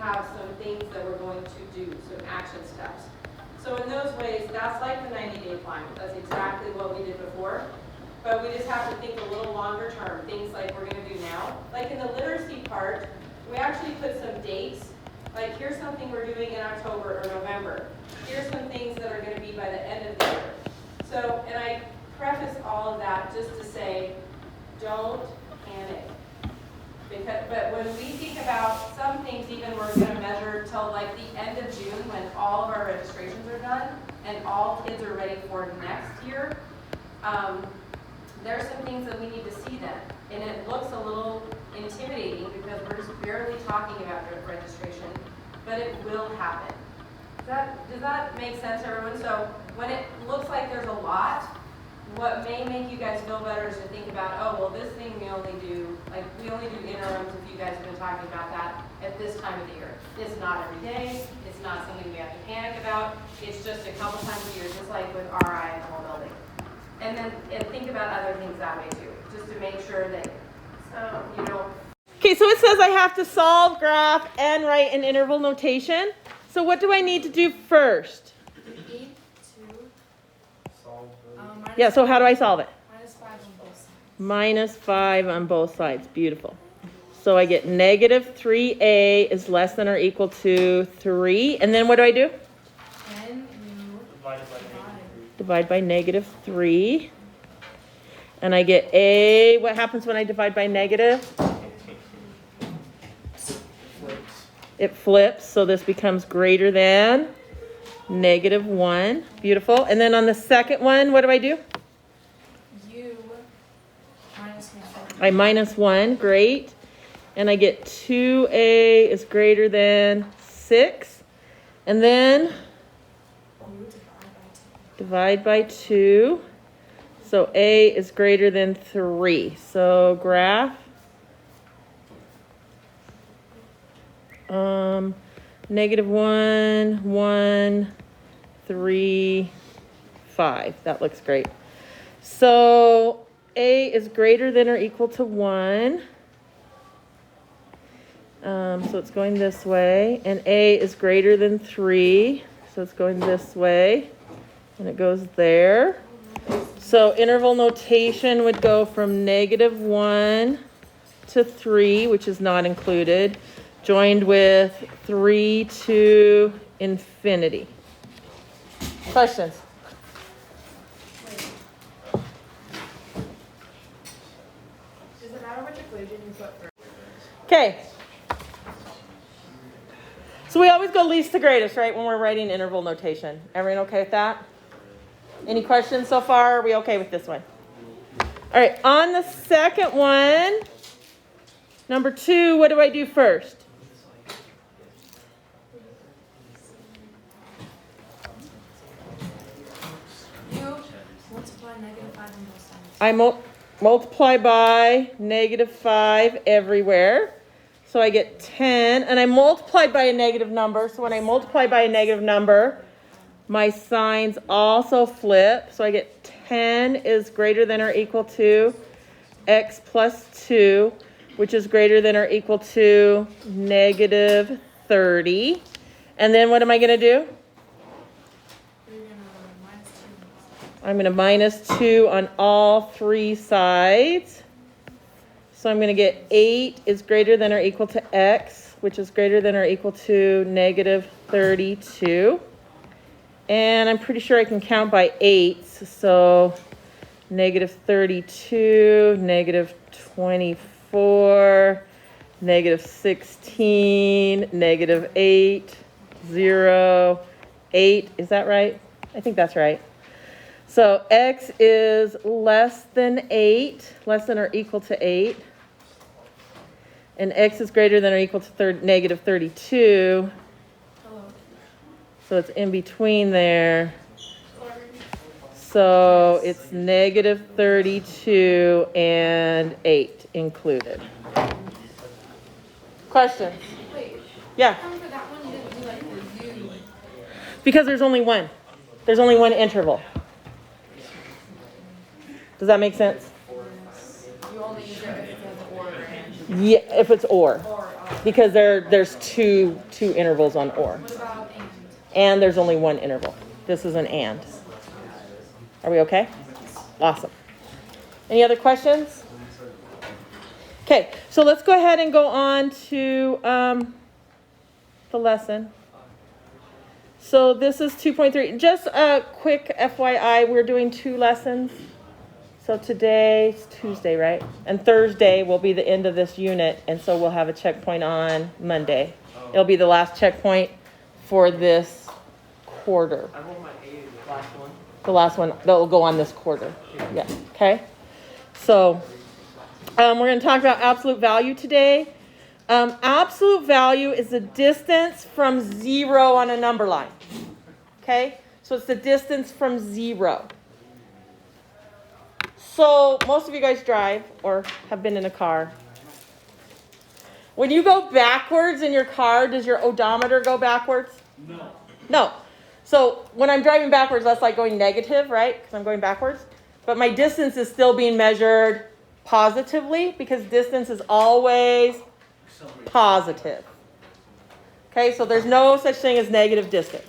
have some things that we're going to do, some action steps. So in those ways, that's like the 90-day plan. That's exactly what we did before. But we just have to think a little longer term, things like we're going to do now. Like in the literacy part, we actually put some dates. Like here's something we're doing in October or November. Here's some things that are going to be by the end of the year. So, and I preface all of that just to say, don't panic. But when we think about some things, even we're going to measure till like the end of June when all of our registrations are done and all kids are ready for next year, there's some things that we need to see then. And it looks a little intimidating because we're just barely talking about registration, but it will happen. Does that make sense, everyone? So when it looks like there's a lot, what may make you guys feel better is to think about, oh, well, this thing we only do interims if you guys have been talking about that at this time of the year. It's not every day. It's not something we have to panic about. It's just a couple times a year, just like with RI and the whole building. And think about other things that way too, just to make sure that, Okay, so it says I have to solve, graph, and write an interval notation. So what do I need to do first? Yeah, so how do I solve it? -5 on both sides. Beautiful. So I get negative 3a is less than or equal to 3. And then what do I do? Then you divide by negative 3. And I get a, what happens when I divide by negative? It flips, so this becomes greater than -1. Beautiful. And then on the second one, what do I do? You minus 1. I minus 1. Great. And I get 2a is greater than 6. And then You divide by 2. So a is greater than 3. So graph. -1, 1, 3, 5. That looks great. So a is greater than or equal to 1. So it's going this way. And a is greater than 3. So it's going this way. And it goes there. So interval notation would go from -1 to 3, which is not included, joined with 3 to infinity. Questions? Does it matter which equation you put first? Okay. So we always go least to greatest, right, when we're writing interval notation. Everyone okay with that? Any questions so far? Are we okay with this one? All right, on the second one, number 2, what do I do first? You multiply -5 on both sides. I multiply by -5 everywhere. So I get 10, and I multiply by a negative number. So when I multiply by a negative number, my signs also flip. So I get 10 is greater than or equal to x plus 2, which is greater than or equal to -30. And then what am I going to do? You're going to minus 2. I'm going to minus 2 on all 3 sides. So I'm going to get 8 is greater than or equal to x, which is greater than or equal to -32. And I'm pretty sure I can count by 8s. So -32, -24, -16, -8, 0, 8. Is that right? I think that's right. So x is less than 8, less than or equal to 8. And x is greater than or equal to -32. Hello. So it's in between there. So it's -32 and 8 included. Questions? Wait. Yeah. How come for that one you didn't do like the you? Because there's only one. There's only one interval. Does that make sense? You only use it if it's or and. Yeah, if it's or. Or because there's two intervals on or. What about and? And there's only one interval. This is an and. Are we okay? Awesome. Any other questions? Okay, so let's go ahead and go on to the lesson. So this is 2.3. Just a quick FYI, we're doing 2 lessons. So today's Tuesday, right? And Thursday will be the end of this unit, and so we'll have a checkpoint on Monday. It'll be the last checkpoint for this quarter. I rolled my A, the last one. The last one that will go on this quarter. Yeah, okay? So we're going to talk about absolute value today. Absolute value is the distance from 0 on a number line. Okay? So it's the distance from 0. So most of you guys drive or have been in a car. When you go backwards in your car, does your odometer go backwards? No. No. So when I'm driving backwards, that's like going negative, right? Because I'm going backwards. But my distance is still being measured positively because distance is always positive. Okay, so there's no such thing as negative distance.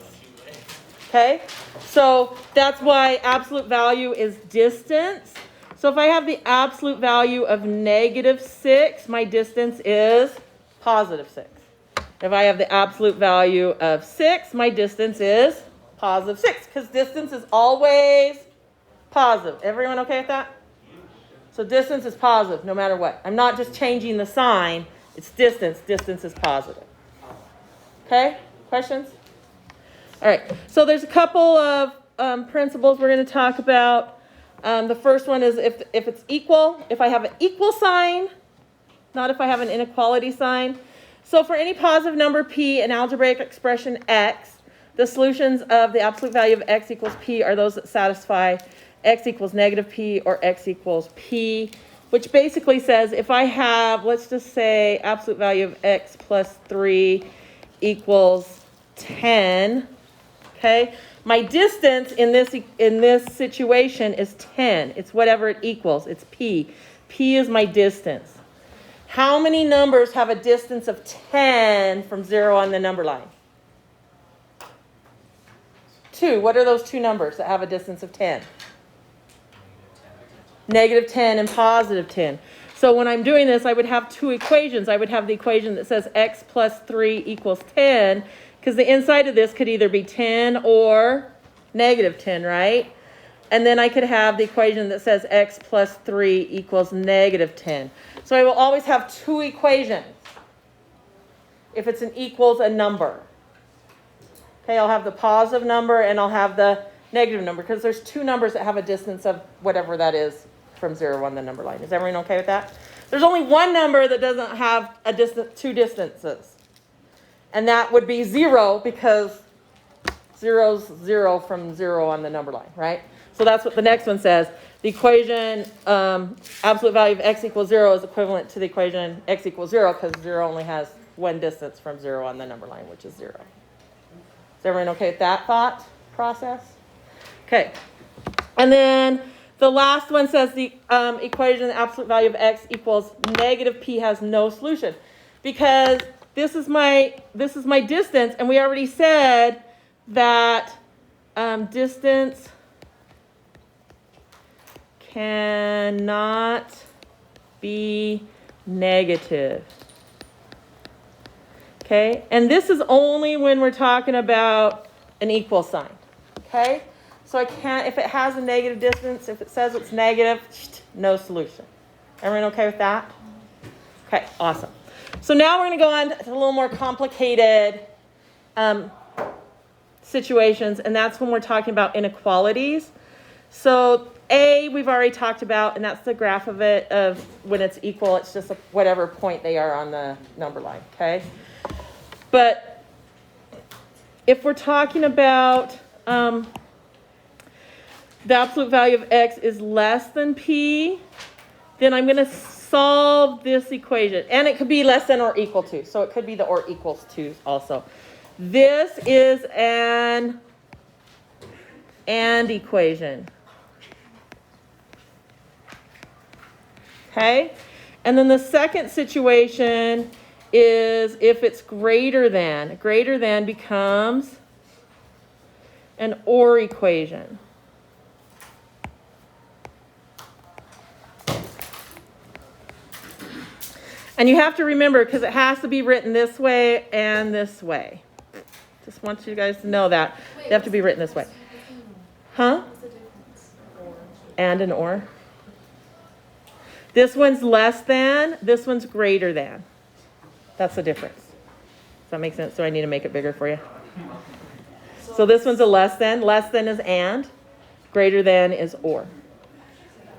Okay, so that's why absolute value is distance. So if I have the absolute value of -6, my distance is +6. If I have the absolute value of 6, my distance is +6, because distance is always positive. Everyone okay with that? So distance is positive no matter what. I'm not just changing the sign. It's distance. Distance is positive. Okay? Questions? All right. So there's a couple of principles we're going to talk about. The first one is if it's equal, if I have an equal sign, not if I have an inequality sign. So for any positive number p and algebraic expression x, the solutions of the absolute value of x equals p are those that satisfy x equals -p or x equals p, which basically says if I have, let's just say, absolute value of x plus 3 equals 10, okay? My distance in this situation is 10. It's whatever it equals. It's p. P is my distance. How many numbers have a distance of 10 from 0 on the number line? 2. What are those 2 numbers that have a distance of 10? -10 and +10. So when I'm doing this, I would have 2 equations. I would have the equation that says x plus 3 equals 10, because the inside of this could either be 10 or -10, right? And then I could have the equation that says x plus 3 equals -10. So I will always have 2 equations if it's an equals a number. Okay, I'll have the positive number and I'll have the negative number, because there's 2 numbers that have a distance of whatever that is from 0 on the number line. Is everyone okay with that? There's only one number that doesn't have a distance, 2 distances. And that would be 0, because 0's 0 from 0 on the number line, right? So that's what the next one says. The equation absolute value of x equals 0 is equivalent to the equation x equals 0, because 0 only has one distance from 0 on the number line, which is 0. Is everyone okay with that thought process? Okay. And then the last one says the equation absolute value of x equals -p has no solution, because this is my distance, and we already said that distance cannot be negative. Okay, and this is only when we're talking about an equal sign. Okay, so I can't, if it has a negative distance, if it says it's negative, no solution. Everyone okay with that? Okay, awesome. So now we're going to go on to a little more complicated situations, and that's when we're talking about inequalities. So A, we've already talked about, and that's the graph of it, of when it's equal, it's just whatever point they are on the number line, okay? But if we're talking about the absolute value of x is less than p, then I'm going to solve this equation. And it could be less than or equal to. So it could be the or equals to also. This is an and equation. Okay? And then the second situation is if it's greater than. Greater than becomes an OR equation. And you have to remember, because it has to be written this way and this way. Just want you guys to know that. They have to be written this way. Huh? What's the difference? And an OR. This one's less than, this one's greater than. That's the difference. Does that make sense? Do I need to make it bigger for you? So this one's a less than is and, greater than is or.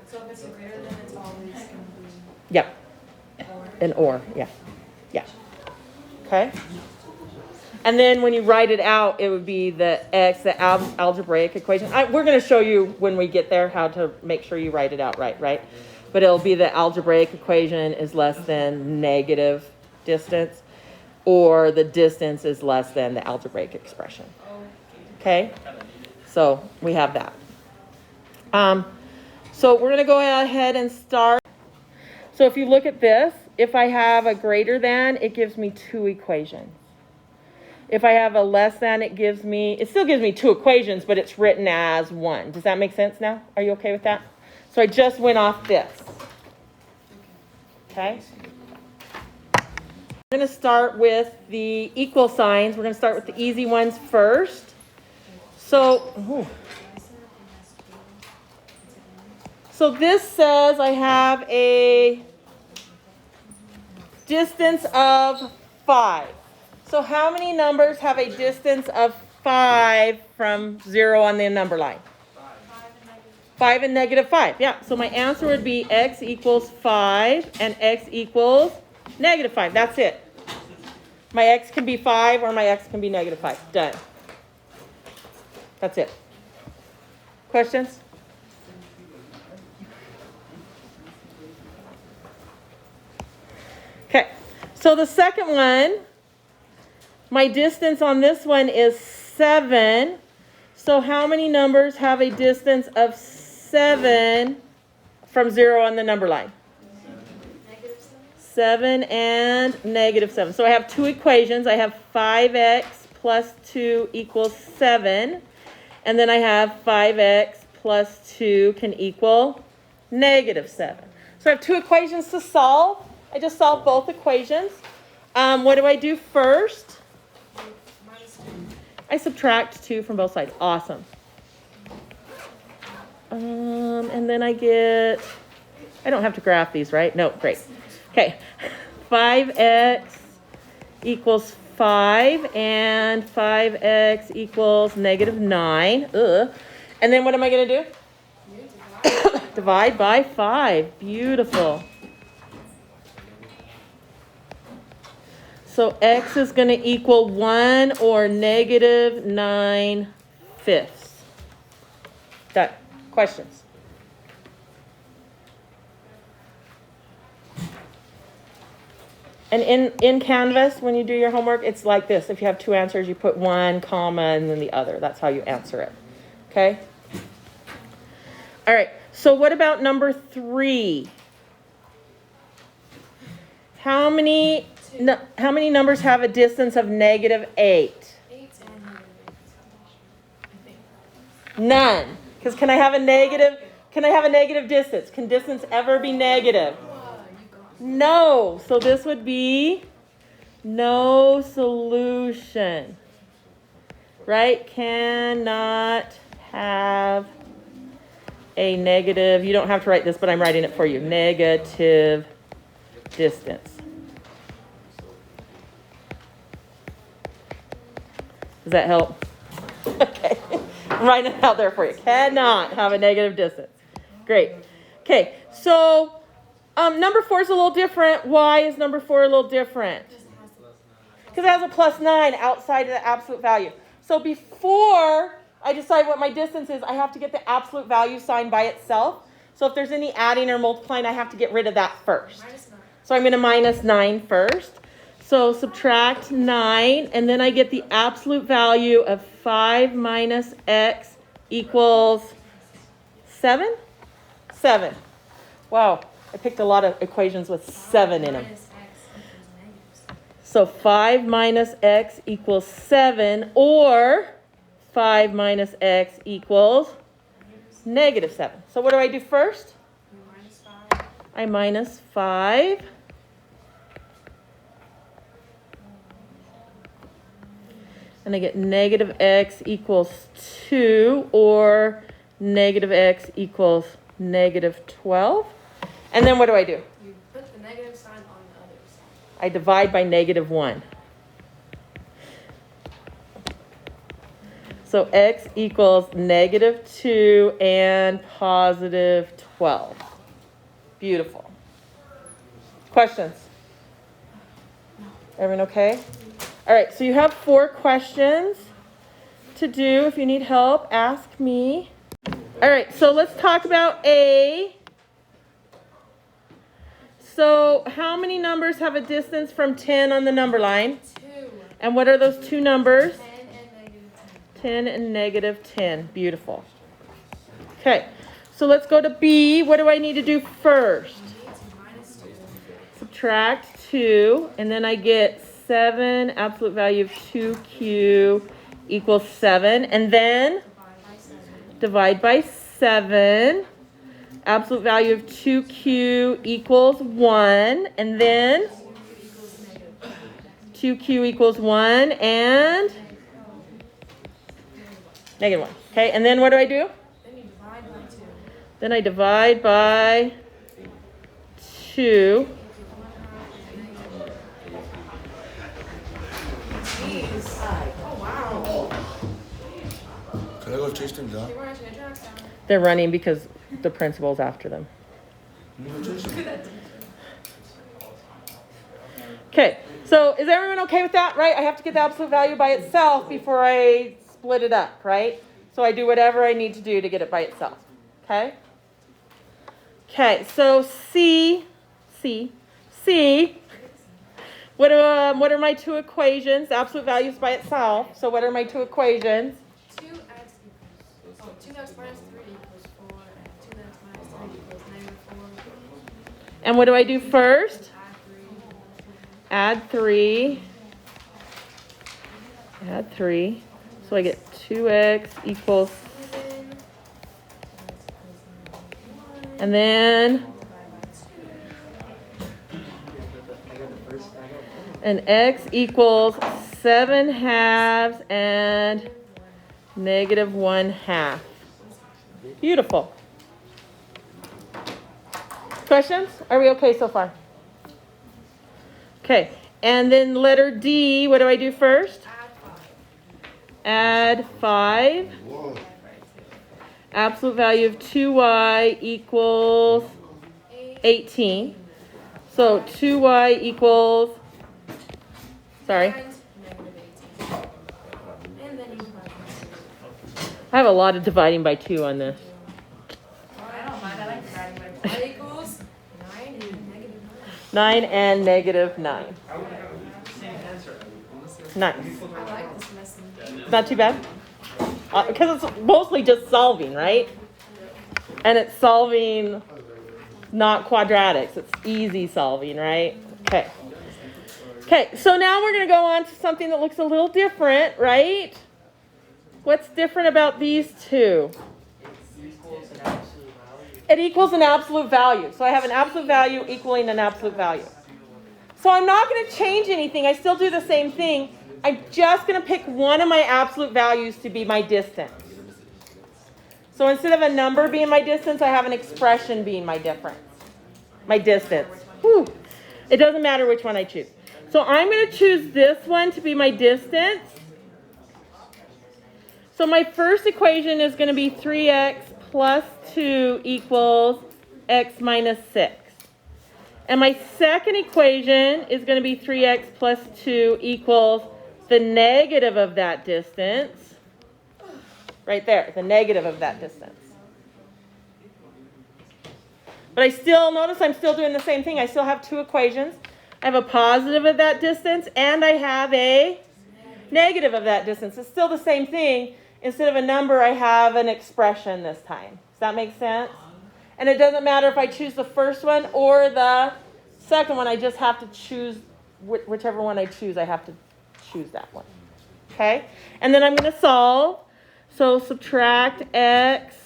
So if it's a greater than, it's always going to be Yep, or. an or, yeah. Yeah. Okay? And then when you write it out, it would be the x, the algebraic equation. We're going to show you when we get there how to make sure you write it out right? But it'll be the algebraic equation is less than negative distance, or the distance is less than the algebraic expression. Okay? So we have that. So we're going to go ahead and start. So if you look at this, if I have a greater than, it gives me two equations. If I have a less than, it still gives me two equations, but it's written as one. Does that make sense now? Are you okay with that? So I just went off this. Okay? We're going to start with the equal signs. We're going to start with the easy ones first. So this says I have a distance of 5. So how many numbers have a distance of 5 from 0 on the number line? 5 and negative 5. Yeah, so my answer would be x equals 5 and x equals negative 5. That's it. My x can be 5 or my x can be negative 5. Done. That's it. Questions? Okay, so the second one, my distance on this one is 7. So how many numbers have a distance of 7 from 0 on the number line? Negative 7 and negative 7. So I have two equations. I have 5x plus 2 equals 7. And then I have 5x plus 2 can equal negative 7. So I have two equations to solve. I just solved both equations. What do I do first? I subtract 2 from both sides. Awesome. And then I get, I don't have to graph these, right? No, great. Okay, 5x equals 5 and 5x equals negative 9. Ugh. And then what am I going to do? Divide by 5. Beautiful. So x is going to equal 1 or negative 9/5. Done. Questions? And in Canvas, when you do your homework, it's like this. If you have two answers, you put one, comma, and then the other. That's how you answer it. Okay? All right. So what about number 3? How many numbers have a distance of negative 8? 8 and negative 8. I think. None. Because can I have a negative distance? Can distance ever be negative? No. So this would be no solution. Right? Cannot have a negative. You don't have to write this, but I'm writing it for you. Negative distance. Does that help? Okay. I'm writing it out there for you. Cannot have a negative distance. Great. Okay. So number 4 is a little different. Why is number 4 a little different? Because it has a plus 9 outside of the absolute value. So before I decide what my distance is, I have to get the absolute value sign by itself. So if there's any adding or multiplying, I have to get rid of that first. So I'm going to minus 9 first. So subtract 9, and then I get the absolute value of 5 minus x equals 7? 7. Wow, I picked a lot of equations with 7 in them. So 5 minus x equals 7, or 5 minus x equals negative 7. So what do I do first? Minus 5. I minus 5. And I get negative x equals 2, or negative x equals negative 12. And then what do? You put the negative sign on the other side. I divide by negative 1. So x equals negative 2 and positive 12. Beautiful. Questions? Everyone okay? All right, so you have 4 questions to do. If you need help, ask me. All right, so let's talk about A. So how many numbers have a distance from 10 on the number line? 2. And what are those 2 numbers? 10 and negative 10. 10 and negative 10. Beautiful. Okay, so let's go to B. What do I need to do first? Minus 2. Subtract 2, and then I get 7, absolute value of 2q equals 7, and then Divide by 7. divide by 7. Absolute value of 2q equals 1, and then 2q equals 1 and negative 1. Okay, and then what do I do? Then you divide by 2. Then I divide by 2. Jeez. Oh, wow. Can I go chase them down? They were actually tracks down. They're running because the principal's after them. Can I go chase them? Okay, so is everyone okay with that, right? I have to get the absolute value by itself before I split it up, right? So I do whatever I need to do to get it by itself, okay? Okay, so C. What are my 2 equations? The absolute value is by itself. So what are my 2 equations? 2x equals, 2x minus 3 equals 4, and 2x minus 3 equals negative 4. And what do I do first? Add 3. Add 3. So I get 2x equals, and then and x equals 7 halves and negative 1 half. Beautiful. Questions? Are we okay so far? Okay, and then letter D, what do I do first? Add 5. Whoa. Absolute value of 2y equals 18. So 2y equals, sorry, And negative 18. And then you divide by 2. I have a lot of dividing by 2 on this. I don't mind, I like dividing by 2. That equals 9 and negative 9. 9 and negative 9. Nice. I like this lesson. Not too bad? Because it's mostly just solving, right? And it's solving not quadratics. It's easy solving, right? Okay. Okay, so now we're going to go on to something that looks a little different, right? What's different about these 2? It equals an absolute value. So I have an absolute value equaling an absolute value. So I'm not going to change anything. I still do the same thing. I'm just going to pick one of my absolute values to be my distance. So instead of a number being my distance, I have an expression being my difference. My distance. Whew. It doesn't matter which one I choose. So I'm going to choose this one to be my distance. So my first equation is going to be 3x plus 2 equals x minus 6. And my second equation is going to be 3x plus 2 equals the negative of that distance. Right there, the negative of that distance. But I still, notice I'm still doing the same thing. I still have 2 equations. I have a positive of that distance, and I have a negative of that distance. It's still the same thing. Instead of a number, I have an expression this time. Does that make sense? And it doesn't matter if I choose the first one or the second one. I just have to choose whichever one I choose, I have to choose that one. Okay? And then I'm going to solve. So subtract x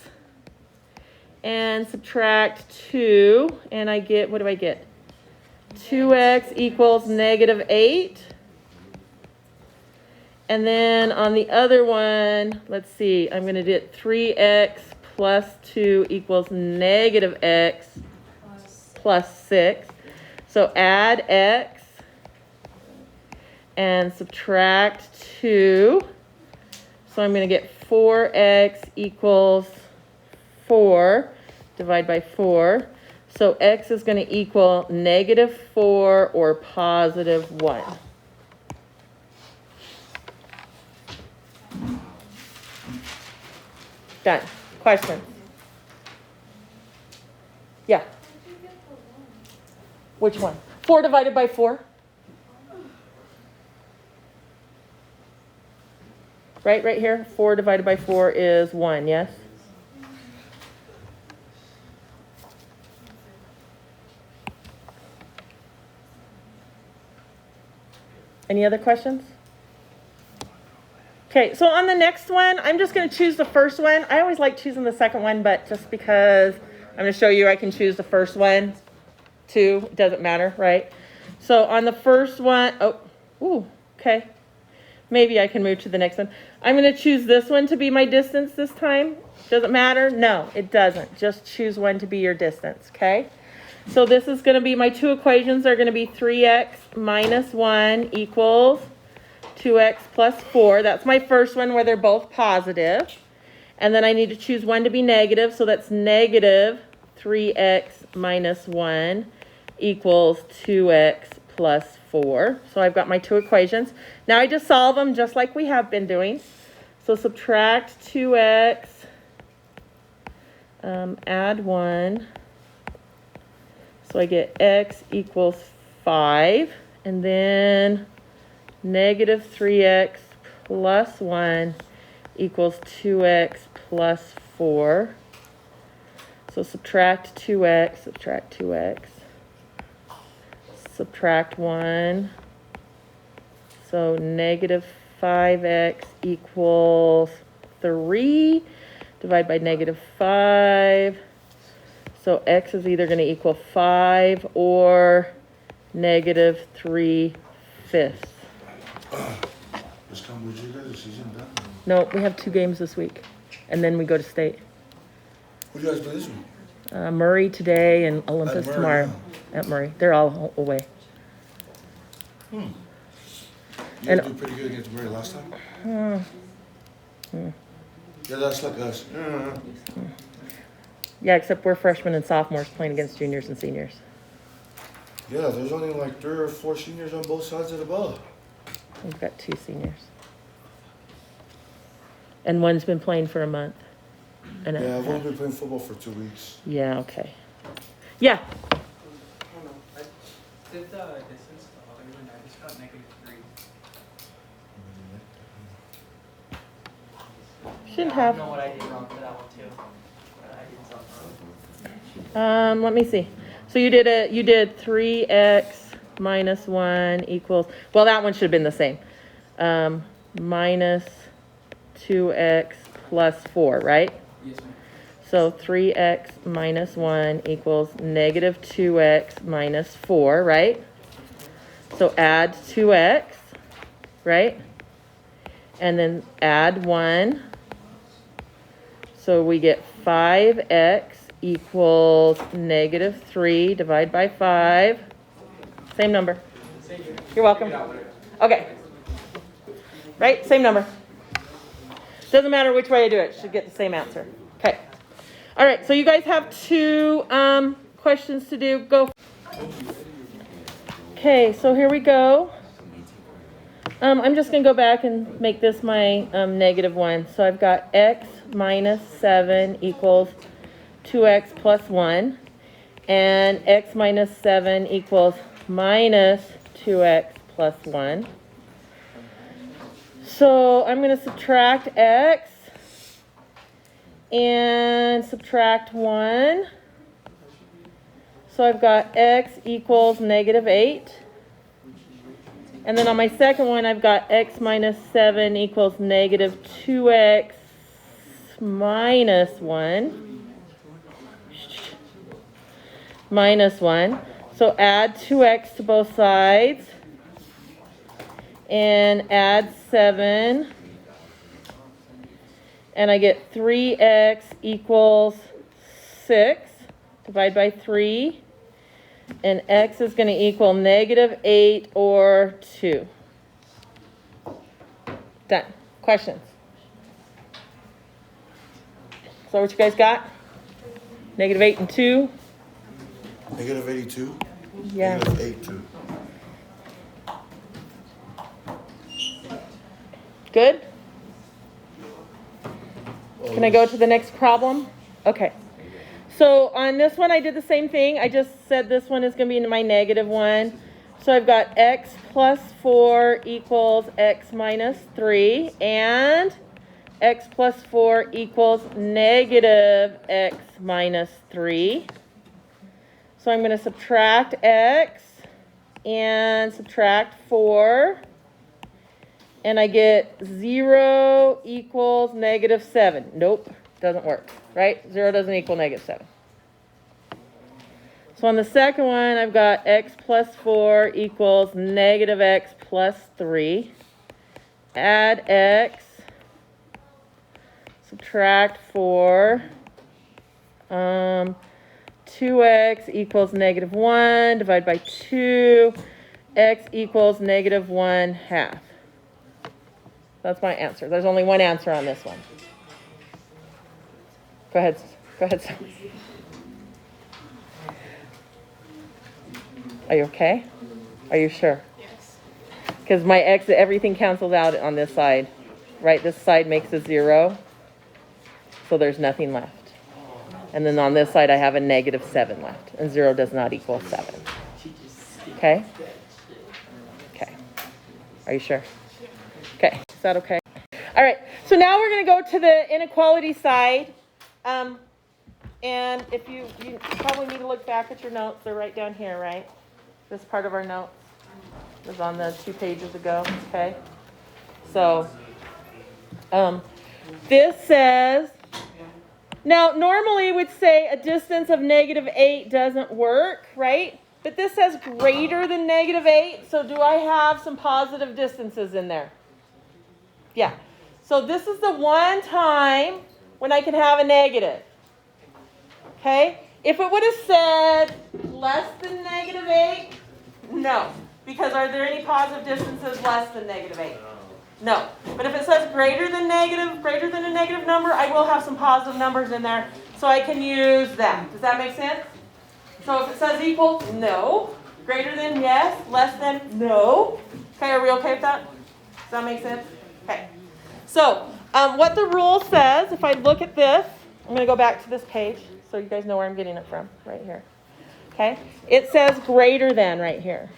and subtract 2, and I get, what do I get? 2x equals negative 8. And then on the other one, let's see, I'm going to get 3x plus 2 equals negative x plus 6. So add x and subtract 2. So I'm going to get 4x equals 4, divide by 4. So x is going to equal negative 4 or positive 1. Done. Questions? Yeah. Which one? 4 divided by 4? Right here. 4 divided by 4 is 1, yes? Any other questions? Okay, so on the next one, I'm just going to choose the first one. I always like choosing the second one, but just because I'm going to show you I can choose the first one too, it doesn't matter, right? So on the first one, okay. Maybe I can move to the next one. I'm going to choose this one to be my distance this time. Does it matter? No, it doesn't. Just choose one to be your distance, okay? So this is going to be, my two equations are going to be 3x minus 1 equals 2x plus 4. That's my first one where they're both positive. And then I need to choose one to be negative. So that's negative 3x minus 1 equals 2x plus 4. So I've got my two equations. Now I just solve them just like we have been doing. So subtract 2x, add 1. So I get x equals 5. And then negative 3x plus 1 equals 2x plus 4. So subtract 2x, subtract 1. So negative 5x equals 3. Divide by negative 5. So x is either going to equal 5 or negative 3/5. Just come with you guys, the season done. No, we have 2 games this week, and then we go to state. Who do you guys play this week? Murray today and Olympus Murray, tomorrow. At Murray. They're all away. You And- guys do pretty good against Murray last time? Yeah, that's like us. Yeah, except we're freshmen and sophomores playing against juniors and seniors. Yeah, there's only like 3 or 4 seniors on both sides of the ball. We've got 2 seniors. And one's been playing for a month. And Yeah, I've only been playing football for 2 weeks. Yeah, okay. Yeah. I don't know. I did the distance and I just got negative 3. Shouldn't I have. don't know what I did wrong for that one too. But I did something wrong. Let me see. So you did 3x minus 1 equals, well, that one should have been the same. Minus 2x plus 4, right? Yes, ma'am. So 3x minus 1 equals negative 2x minus 4, right? So add 2x, right? And then add 1. So we get 5x equals negative 3, divide by 5. Same number. You're welcome. Okay. Right? Same number. Doesn't matter which way I do it. Should get the same answer. Okay. All right. So you guys have 2 questions to do. Go. Okay. So here we go. I'm just going to go back and make this my negative 1. So I've got x minus 7 equals 2x plus 1. And x minus 7 equals minus 2x plus 1. So I'm going to subtract x and subtract 1. So I've got x equals negative 8. And then on my second one, I've got x minus 7 equals negative 2x minus 1. Minus 1. So add 2x to both sides. And add 7. And I get 3x equals 6. Divide by 3. And x is going to equal negative 8 or 2. Done. Questions? So what you guys got? Negative 8 and 2? Negative 82? Yeah. Negative 82. Good? Can I go to the next problem? Okay. So on this one, I did the same thing. I just said this one is going to be my negative one. So I've got x plus 4 equals x minus 3. And x plus 4 equals negative x minus 3. So I'm going to subtract x and subtract 4. And I get 0 equals negative 7. Nope, doesn't work, right? 0 doesn't equal negative 7. So on the second one, I've got x plus 4 equals negative x plus 3. Add x, subtract 4. 2x equals negative 1. Divide by 2. X equals negative 1/2. That's my answer. There's only one answer on this one. Go ahead. Go ahead, Sam. Are you okay? Are you sure? Yes. Because my x, everything cancels out on this side. Right? This side makes a 0. So there's nothing left. And then on this side, I have a negative 7 left. And 0 does not equal 7. Okay? Okay. Are you sure? Okay. Is that okay? All right. So now we're going to go to the inequality side. And if you probably need to look back at your notes. They're right down here, right? This part of our notes was on the 2 pages ago. Okay. So this says, now normally we'd say a distance of negative 8 doesn't work, right? But this says greater than negative 8. So do I have some positive distances in there? Yeah. So this is the one time when I can have a negative. Okay? If it would have said less than negative 8, no. Because are there any positive distances less than negative 8? No. But if it says greater than a negative number, I will have some positive numbers in there. So I can use them. Does that make sense? So if it says equal, no. Greater than, yes. Less than, no. Okay, are we okay with that? Does that make sense? Okay. So what the rule says, if I look at this, I'm going to go back to this page so you guys know where I'm getting it from, right here. Okay? It says greater than right here.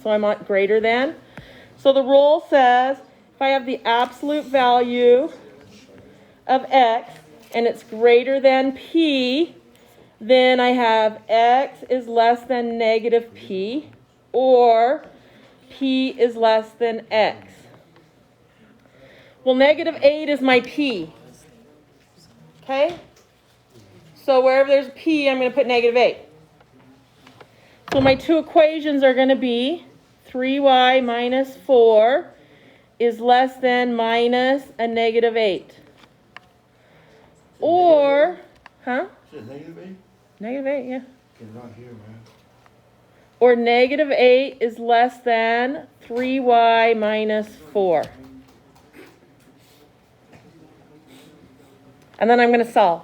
So I'm on greater than. So the rule says if I have the absolute value of x and it's greater than p, then I have x is less than negative p or p is less than x. Well, negative 8 is my p. Okay? So wherever there's a p, I'm going to put negative 8. So my two equations are going to be 3y minus 4 is less than minus a negative 8. Or, huh? Is it negative 8? Negative 8, yeah. Cannot hear, man. Or negative 8 is less than 3y minus 4. And then I'm going to solve.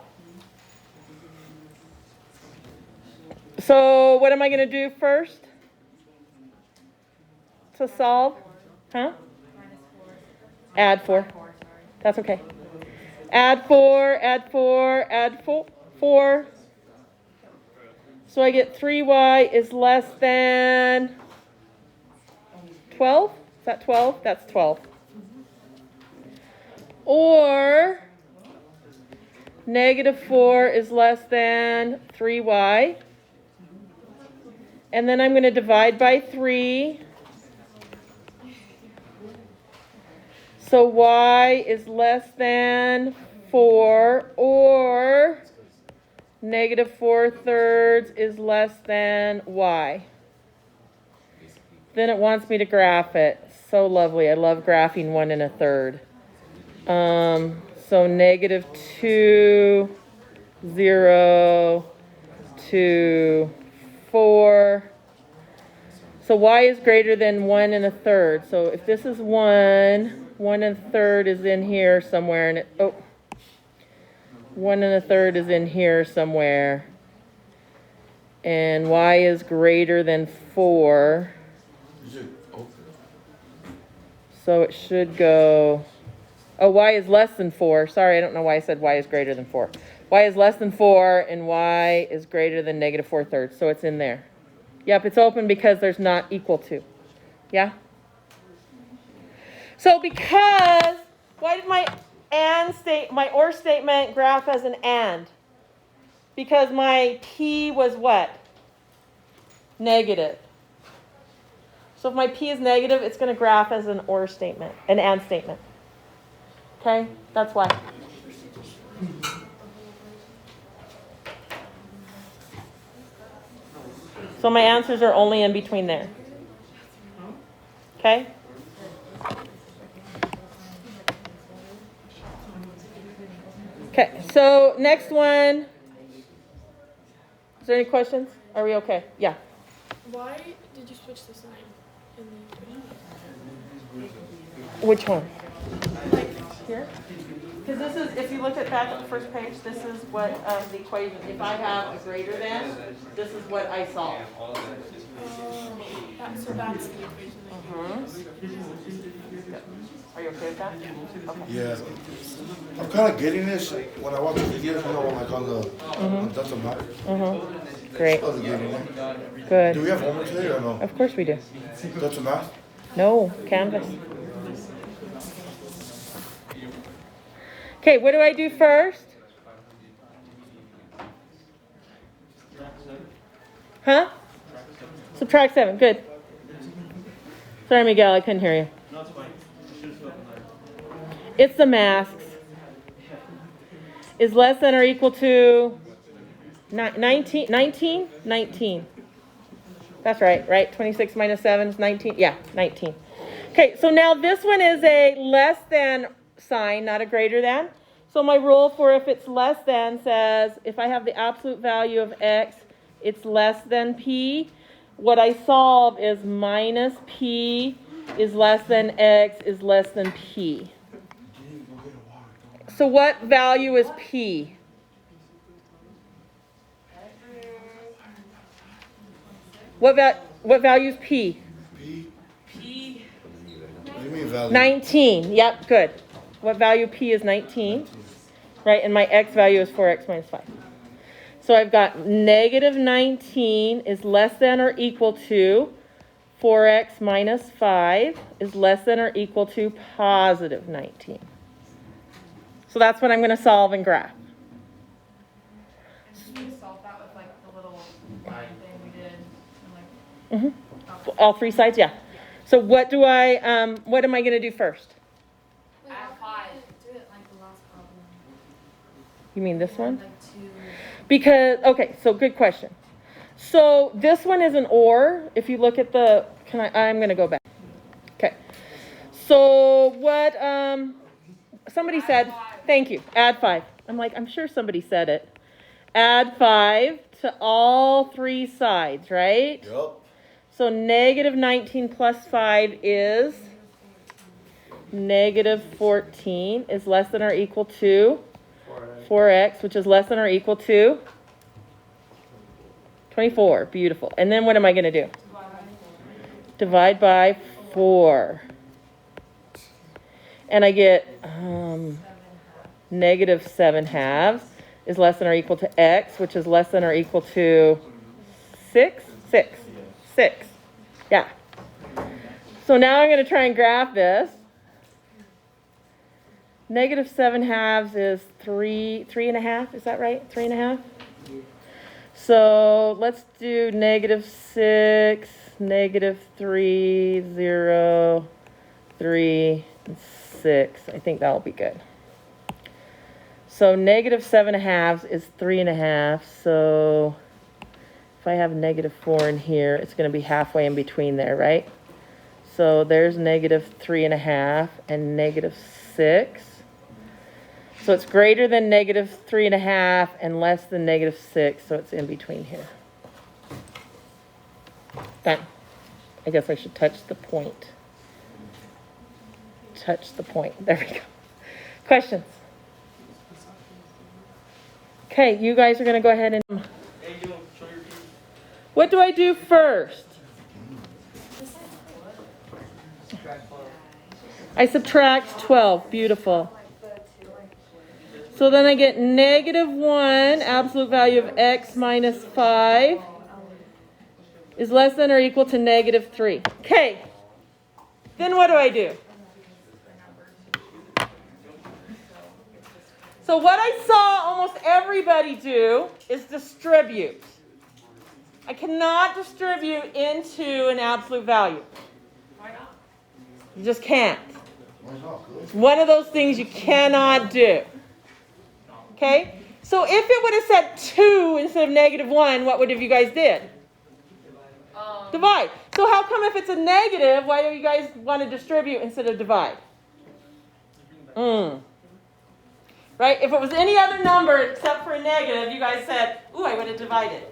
So what am I going to do first to solve? Huh? Add 4. That's okay. Add 4, add 4, add 4. So I get 3y is less than 12. Is that 12? That's 12. Or negative 4 is less than 3y. And then I'm going to divide by 3. So y is less than 4, or negative 4/3 is less than y. Then it wants me to graph it. So lovely. I love graphing 1 1/3. So negative 2, 0, 2, 4. So y is greater than 1 1/3. So if this is 1, 1 1/3 is in here somewhere, and 1 1/3 is in here somewhere, and y is greater than 4. Is it open? So it should go, oh, y is less than 4. Sorry, I don't know why I said y is greater than 4. Y is less than 4, and y is greater than negative 4/3. So it's in there. Yep, it's open because there's not equal to. Yeah? So because, why did my or statement graph as an and? Because my p was what? Negative. So if my p is negative, it's going to graph as an or statement, an and statement. Okay? That's why. So my answers are only in between there. Okay? Okay, so next one. Is there any questions? Are we okay? Yeah. Why did you switch the sign in the equation? Which one? Here? Because this is, if you look at back at the first page, this is what the equation, if I have a greater than, this is what I solve. So that's the equation. Are you okay with that? Okay. Yeah. I'm kind of getting this when I watch the videos, you know, like on the doesn't matter. Great. I'm getting it. Good. Do we have homework today or no? Of course we do. Doesn't math? No, Canvas. Okay, what do I do first? Huh? Subtract 7. Good. Sorry, Miguel, I couldn't hear you. No, it's fine. It's the masks. Is less than or equal to 19? 19? 19. That's right? 26 minus 7 is 19? Yeah, 19. Okay, so now this one is a less than sign, not a greater than. So my rule for if it's less than says if I have the absolute value of x, it's less than p. What I solve is minus p is less than x is less than p. So what value is p? What value is p? P. What do you mean value? 19. Yep, good. What value p is 19? Right, and my x value is 4x minus 5. So I've got negative 19 is less than or equal to 4x minus 5 is less than or equal to positive 19. So that's what I'm going to solve and graph. Can you solve that with like the little line thing we did? And like, All 3 sides, yeah. So what am I going to do first? Wait, Add why 5. can't you do it like the last problem? You mean this one? Like 2. Because, okay, so good question. So this one is an or. If you look at the, I'm going to go back. Okay. So what, somebody said, thank you, add 5. I'm like, I'm sure somebody said it. Add 5 to all 3 sides, right? Yup. So negative 19 plus 5 is negative 14 is less than or equal to 4x, which is less than or equal to 24. Beautiful. And then what am I going to do? Divide by 4. And I get negative 7 halves is less than or equal to x, which is less than or equal to 6? 6. 6. Yeah. So now I'm going to try and graph this. Negative 7 halves is 3.5. Is that right? 3.5? So let's do negative 6, negative 3, 0, 3, 6. I think that'll be good. So negative 7/2 is 3.5. So if I have negative 4 in here, it's going to be halfway in between there, right? So there's negative 3.5 and negative 6. So it's greater than negative 3.5 and less than negative 6. So it's in between here. Done. I guess I should touch the point. Touch the point. There we go. Questions? Okay, you guys are going to go ahead and... What do I do first? I subtract 12. Beautiful. So then I get negative 1, absolute value of x minus 5 is less than or equal to negative 3. Okay. Then what do I do? So what I saw almost everybody do is distribute. I cannot distribute into an absolute value. Why not? You just can't. It's one of those things you cannot do. Okay? So if it would have said 2 instead of negative 1, what would have you guys did? Divide. So how come if it's a negative, why do you guys want to distribute instead of divide? Right? If it was any other number except for a negative, you guys said, ooh, I would have divided.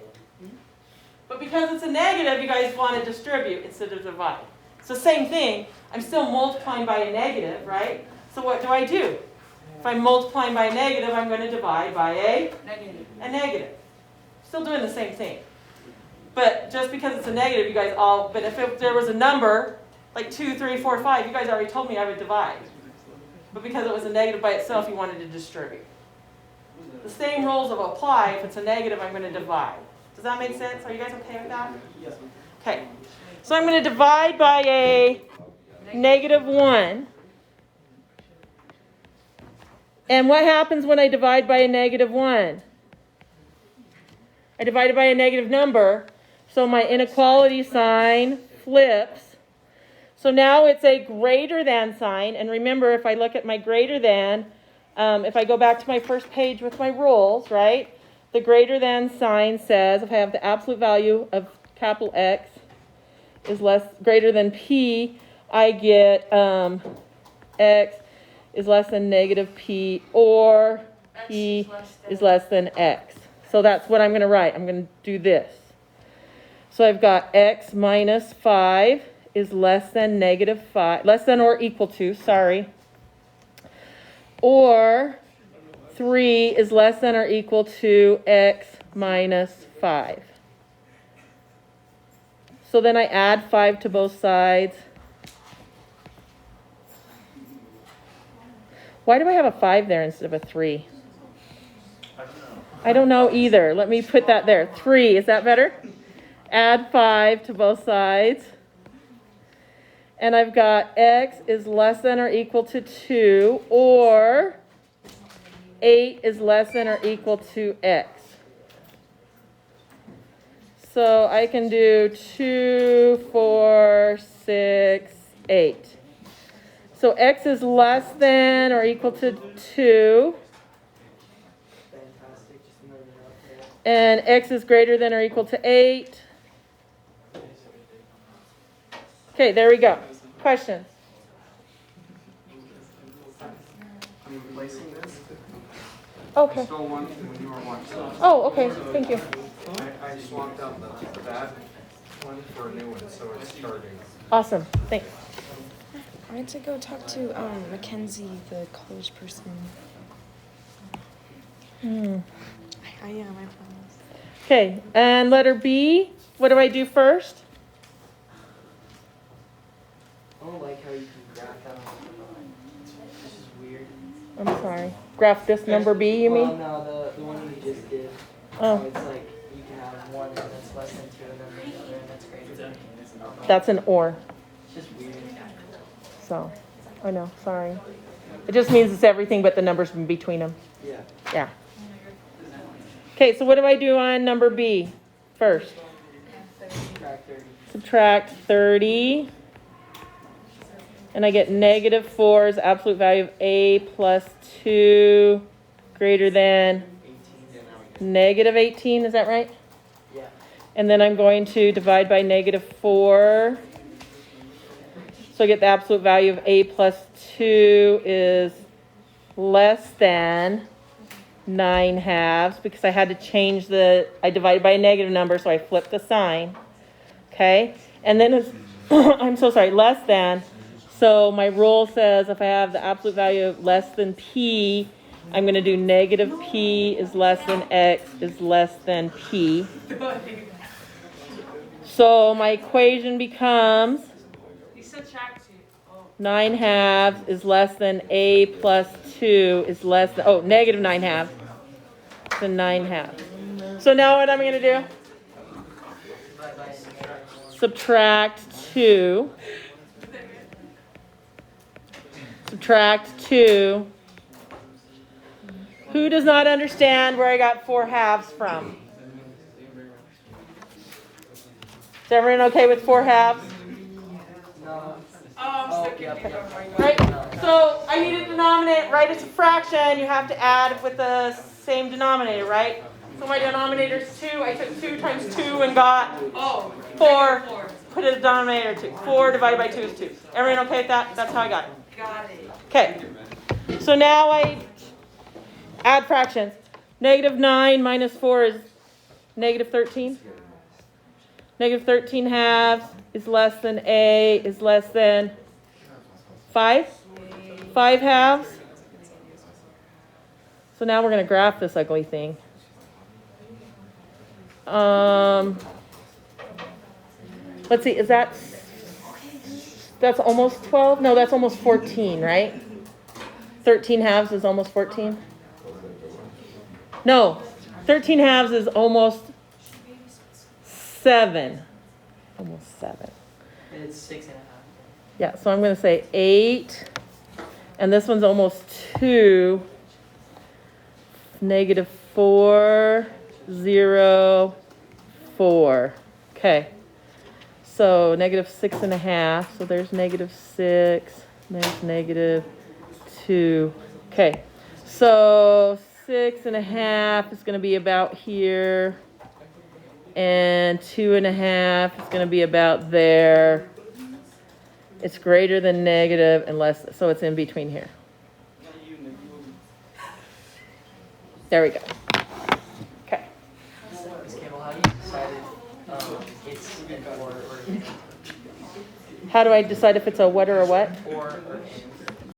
But because it's a negative, you guys want to distribute instead of divide. It's the same thing. I'm still multiplying by a negative, right? So what do? If I'm multiplying by a negative, I'm going to divide by a negative. Still doing the same thing. But just because it's a negative, you guys all, but if there was a number, like 2, 3, 4, 5, you guys already told me I would divide. But because it was a negative by itself, you wanted to distribute. The same rules will apply. If it's a negative, I'm going to divide. Does that make sense? Are you guys okay with that? Yes. Okay. So I'm going to divide by a negative 1. And what happens when I divide by a negative 1? I divided by a negative number, so my inequality sign flips. So now it's a greater than sign. And remember, if I look at my greater than, if I go back to my first page with my rules, right? The greater than sign says if I have the absolute value of capital X is greater than P, I get X is less than negative P, or P is less than X. So that's what I'm going to write. I'm going to do this. So I've got X minus 5 is less than negative 5, less than or equal to, sorry. Or 3 is less than or equal to X minus 5. So then I add 5 to both sides. Why do I have a 5 there instead of a 3? I don't know either. Let me put that there. 3, is that better? Add 5 to both sides. And I've got X is less than or equal to 2, or 8 is less than or equal to X. So I can do 2, 4, 6, 8. So X is less than or equal to 2. And X is greater than or equal to 8. Okay, there we go. Questions? I'm replacing this. Okay. I stole one when you were watching. Oh, okay. Thank you. I swapped out that one for a new one, so it's starting. Awesome. Thanks. I went to go talk to Mackenzie, the college person. I am, I promise. Okay, and letter B. What do I do first? I don't like how you can graph that. This is weird. I'm sorry. Graph this number B, you mean? Well, no, the one you just did. Oh. It's like you can have one and that's less than 2 and then the other and that's greater than. That's an or. It's just weird. So, I know. Sorry. It just means it's everything but the numbers in between them. Yeah. Yeah. Okay, so what do I do on number B first? Subtract 30. Subtract 30. And I get negative 4 is absolute value of a plus 2 greater than 18. negative 18. Is that right? Yeah. And then I'm going to divide by negative 4. So I get the absolute value of a plus 2 is less than 9/2 because I had to change I divided by a negative number, so I flipped the sign. Okay? And then it's, I'm so sorry, less than. So my rule says if I have the absolute value of less than p, I'm going to do negative p is less than x is less than p. So my equation becomes 9/2 is less than a plus 2 is less than, negative 9/2 than 9/2. So now what am I going to do? Divide by Subtract 2. Subtract 2. Who does not understand where I got 4/2 from? Is everyone okay with 4/2? No. Oh, Okay. Right? So I need a denominator, right? It's a fraction. You have to add with the same denominator, right? So my denominator is 2. I took 2 times 2 and got 4. Put a denominator 2. 4 divided by 2 is 2. Everyone okay with that? That's how I got it. Got it. Okay. So now I add fractions. Negative 9 minus 4 is negative 13. Negative 13/2 is less than a is less than 5. 5/2. So now we're going to graph this ugly thing. Let's see, that's almost 12? No, that's almost 14, right? 13/2 is almost 14? No, 13/2 is almost 7. Almost 7. It's 6.5. Yeah, so I'm going to say 8. And this one's almost 2. Negative 4, 0, 4. Okay. So negative 6.5. So there's negative 6. There's negative 2. Okay. So 6.5 is going to be about here. And 2.5 is going to be about there. It's greater than negative and less, so it's in between here. There we go. Okay. Ms. Campbell, how do you decide if it's an or How do I decide if it's a what or a what? or an?